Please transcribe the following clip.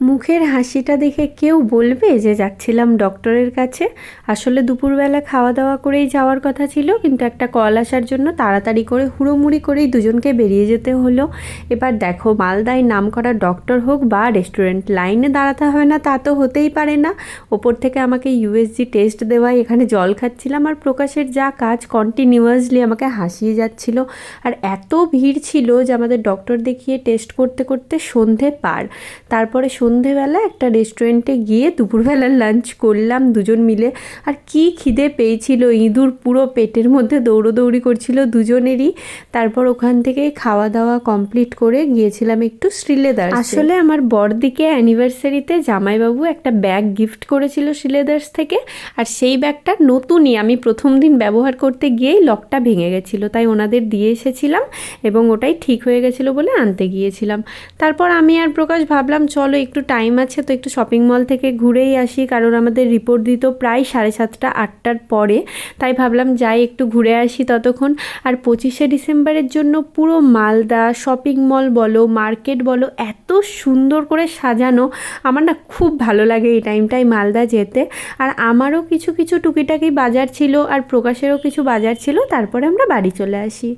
মুখের হাসিটা দেখে কেউ বলবে যে যাচ্ছিলাম ডক্টরের কাছে? আসলে দুপুরবেলা খাওয়া দাওয়া করেই যাওয়ার কথা ছিল, কিন্তু একটা কল আসার জন্য তাড়াতাড়ি করে হুড়োমুড়ি করেই দুজনকে বেরিয়ে যেতে হলো। এবার দেখো, মালদায় নামকরা ডক্টর হোক বা রেস্টুরেন্ট, লাইনে দাঁড়াতে হবে না তা তো হতেই পারে না। ওপর থেকে আমাকে ইউএসজি টেস্ট দেওয়ায় এখানে জল খাচ্ছিলাম, আর প্রকাশের যা কাজ কন্টিনিউয়াসলি আমাকে হাসিয়ে যাচ্ছিল। আর এত ভিড় ছিল যে আমাদের ডক্টর দেখিয়ে টেস্ট করতে করতে সন্ধে পার। তারপরে সন্ধেবেলা একটা রেস্টুরেন্টে গিয়ে দুপুরবেলার লাঞ্চ করলাম দুজন মিলে। আর কি খিদে পেয়েছিল, ইঁদুর পুরো পেটের মধ্যে দৌড়োদৌড়ি করছিল দুজনেরই। তারপর ওখান থেকে খাওয়া দাওয়া কমপ্লিট করে গিয়েছিলাম একটু শ্রীলেদার্স। আসলে আমার বড়দিকে অ্যানিভার্সারিতে জামাইবাবু একটা ব্যাগ গিফট করেছিল শ্রীলেদার্স থেকে, আর সেই ব্যাগটা নতুনই, আমি প্রথম দিন ব্যবহার করতে গিয়েই লকটা ভেঙে গেছিলো, তাই ওনাদের দিয়ে এসেছিলাম এবং ওটাই ঠিক হয়ে গেছিলো বলে আনতে গিয়েছিলাম। তারপর আমি আর প্রকাশ ভাবলাম চলো একটু টাইম আছে তো একটু শপিং মল থেকে ঘুরেই আসি, কারণ আমাদের রিপোর্ট দিত প্রায় 7:30 8টার পরে, তাই ভাবলাম যাই একটু ঘুরে আসি ততক্ষণ। আর 25শে ডিসেম্বরের জন্য পুরো মালদা শপিং মল বলো মার্কেট বলো এত সুন্দর করে সাজানো, আমার না খুব ভালো লাগে এই টাইমটায় মালদা যেতে। আর আমারও কিছু কিছু টুকিটাকি বাজার ছিল আর প্রকাশেরও কিছু বাজার ছিল, তারপরে আমরা বাড়ি চলে আসি।